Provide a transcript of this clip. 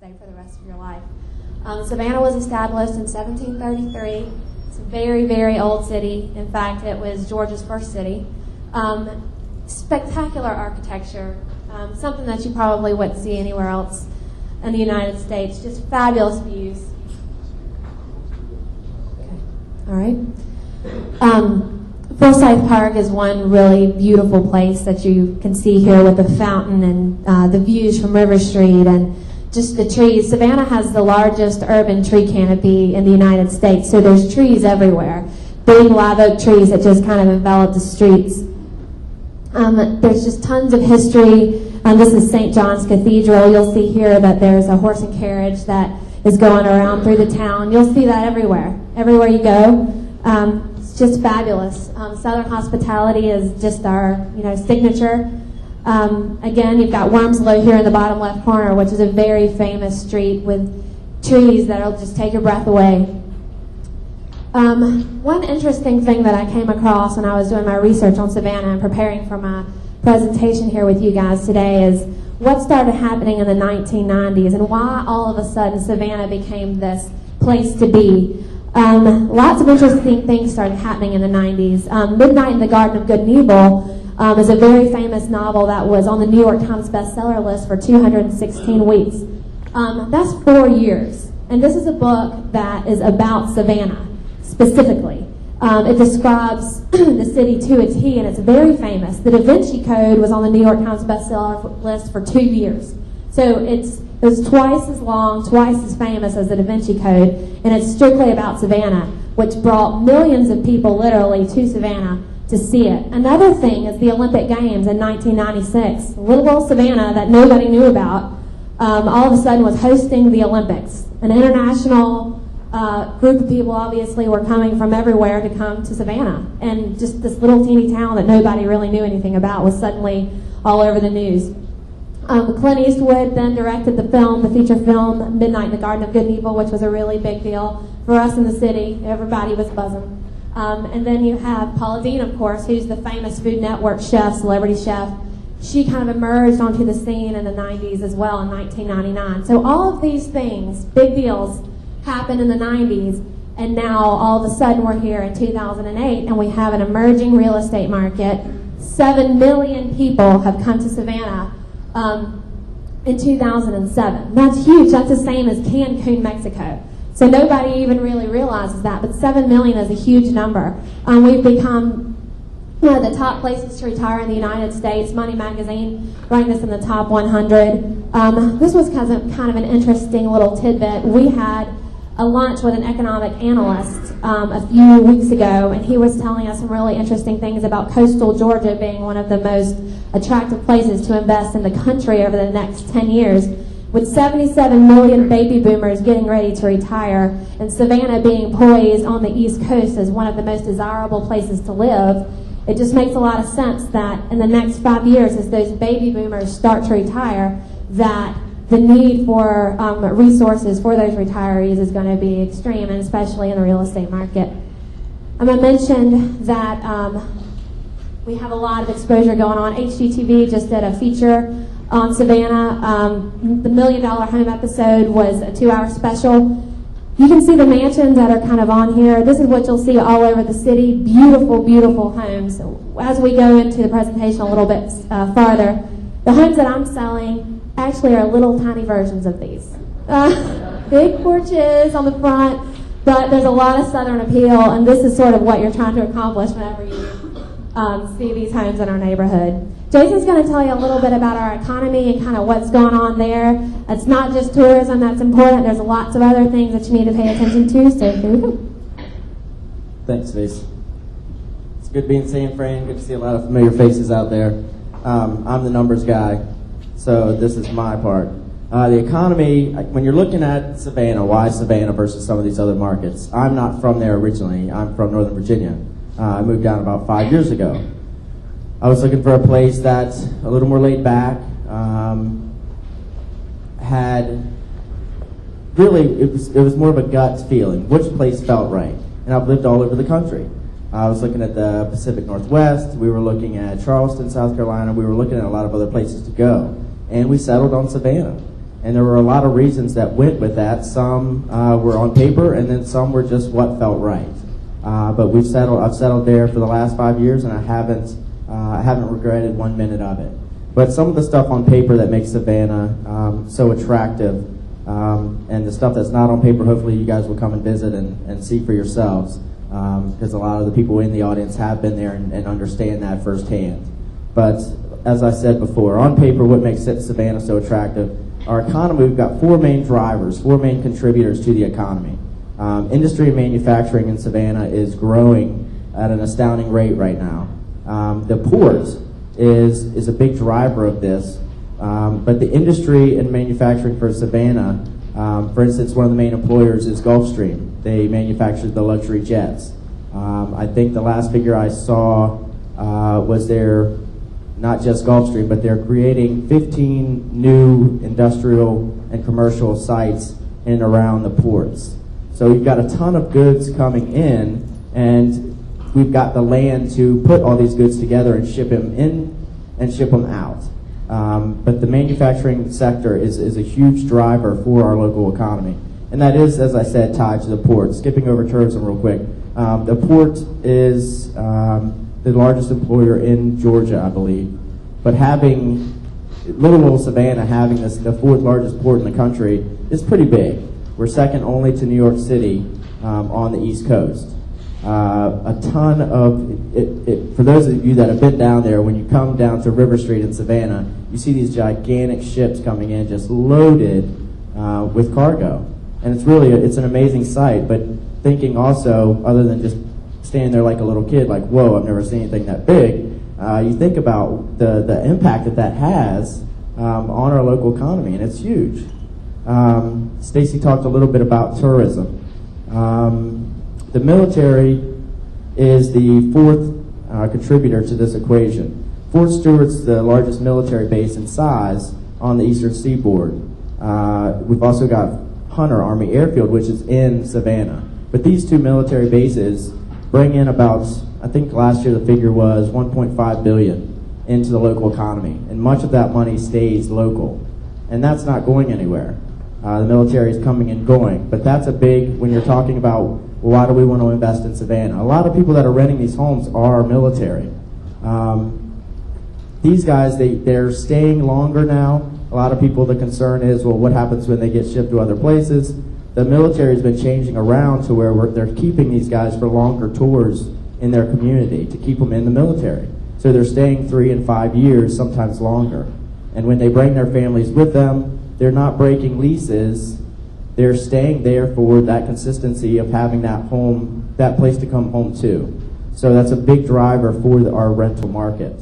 stay for the rest of your life. Savannah was established in 1733. It's a very, very old city. In fact, it was Georgia's first city. Spectacular architecture, something that you probably wouldn't see anywhere else in the United States. Just fabulous views. Okay. All right. Forsyth Park is one really beautiful place that you can see here with the fountain and the views from River Street and just the trees. Savannah has the largest urban tree canopy in the United States, so there's trees everywhere. Big live oak trees that just kind of envelop the streets. There's just tons of history. This is St. John's Cathedral. You'll see here that there's a horse and carriage that is going around through the town. You'll see that everywhere you go. It's just fabulous. Southern hospitality is just our, signature. Again, you've got Wormslow here in the bottom left corner, which is a very famous street with trees that'll just take your breath away. One interesting thing that I came across when I was doing my research on Savannah and preparing for my presentation here with you guys today is what started happening in the 1990s and why all of a sudden Savannah became this place to be. Lots of interesting things started happening in the 90s. Midnight in the Garden of Good and Evil is a very famous novel that was on the New York Times bestseller list for 216 weeks. That's 4 years. And this is a book that is about Savannah specifically. It describes the city to a T, and it's very famous. The Da Vinci Code was on the New York Times bestseller list for 2 years. So it was twice as long, twice as famous as the Da Vinci Code, and it's strictly about Savannah, which brought millions of people literally to Savannah to see it. Another thing is the Olympic Games in 1996. Little old Savannah that nobody knew about all of a sudden was hosting the Olympics. An international group of people obviously were coming from everywhere to come to Savannah, and just this little teeny town that nobody really knew anything about was suddenly all over the news. Clint Eastwood then directed the feature film Midnight in the Garden of Good and Evil, which was a really big deal for us in the city. Everybody was buzzing. And then you have Paula Deen, of course, who's the famous Food Network chef, celebrity chef. She kind of emerged onto the scene in the 90s as well in 1999. So all of these things, big deals, happened in the 90s, and now all of a sudden we're here in 2008 and we have an emerging real estate market. 7 million people have come to Savannah in 2007. That's huge. That's the same as Cancun, Mexico. So nobody even really realizes that, but 7 million is a huge number. We've become one of the top places to retire in the United States. Money Magazine ranked us in the top 100. This was kind of an interesting little tidbit. We had a lunch with an economic analyst a few weeks ago, and he was telling us some really interesting things about coastal Georgia being one of the most attractive places to invest in the country over the next 10 years. With 77 million baby boomers getting ready to retire, and Savannah being poised on the East Coast as one of the most desirable places to live, it just makes a lot of sense that in the next 5 years, as those baby boomers start to retire, that the need for resources for those retirees is going to be extreme, and especially in the real estate market. I mentioned that we have a lot of exposure going on. HGTV just did a feature on Savannah. The $1 Million Home episode was a 2-hour special. You can see the mansions that are kind of on here. This is what you'll see all over the city. Beautiful, beautiful homes. As we go into the presentation a little bit farther, the homes that I'm selling actually are little tiny versions of these. Big porches on the front, but there's a lot of southern appeal, and this is sort of what you're trying to accomplish whenever you see these homes in our neighborhood. Jason's going to tell you a little bit about our economy and kind of what's going on there. It's not just tourism that's important. There's lots of other things that you need to pay attention to, so here we go. Thanks, Faith. It's good being San Fran. Good to see a lot of familiar faces out there. I'm the numbers guy, so this is my part. The economy, when you're looking at Savannah, why Savannah versus some of these other markets? I'm not from there originally. I'm from Northern Virginia. I moved down about 5 years ago. I was looking for a place that's a little more laid back, it was more of a gut feeling. Which place felt right? And I've lived all over the country. I was looking at the Pacific Northwest. We were looking at Charleston, South Carolina. We were looking at a lot of other places to go. And we settled on Savannah. And there were a lot of reasons that went with that. Some were on paper, and then some were just what felt right. But I've settled there for the last 5 years, and I haven't regretted 1 minute of it. But some of the stuff on paper that makes Savannah so attractive, and the stuff that's not on paper, hopefully you guys will come and visit and see for yourselves, because a lot of the people in the audience have been there and understand that firsthand. But as I said before, on paper, what makes Savannah so attractive? Our economy, we've got four main drivers, four main contributors to the economy. Industry and manufacturing in Savannah is growing at an astounding rate right now. The port is a big driver of this, but the industry and manufacturing for Savannah, for instance, one of the main employers is Gulfstream. They manufacture the luxury jets. I think the last figure I saw was they're not just Gulfstream, but they're creating 15 new industrial and commercial sites in and around the ports. So we've got a ton of goods coming in, and we've got the land to put all these goods together and ship them in and ship them out. But the manufacturing sector is a huge driver for our local economy. And that is, as I said, tied to the port. Skipping over tourism real quick. The port is the largest employer in Georgia, I believe. But having little old Savannah having the fourth largest port in the country is pretty big. We're second only to New York City on the East Coast. A ton of it, for those of you that have been down there, when you come down to River Street in Savannah, you see these gigantic ships coming in just loaded with cargo. And it's an amazing sight. But thinking also, other than just standing there like a little kid, like, whoa, I've never seen anything that big, you think about the impact that has on our local economy, and it's huge. Stacy talked a little bit about tourism. The military is the fourth contributor to this equation. Fort Stewart's the largest military base in size on the eastern seaboard. We've also got Hunter Army Airfield, which is in Savannah. But these two military bases bring in about, I think last year the figure was $1.5 billion into the local economy. And much of that money stays local. And that's not going anywhere. The military is coming and going. But that's a big, when you're talking about, well, why do we want to invest in Savannah? A lot of people that are renting these homes are military. These guys, they're staying longer now. A lot of people, the concern is, well, what happens when they get shipped to other places? The military has been changing around to where they're keeping these guys for longer tours in their community to keep them in the military. So they're staying 3 and 5 years, sometimes longer. And when they bring their families with them, they're not breaking leases. They're staying there for that consistency of having that home, that place to come home to. So that's a big driver for our rental market.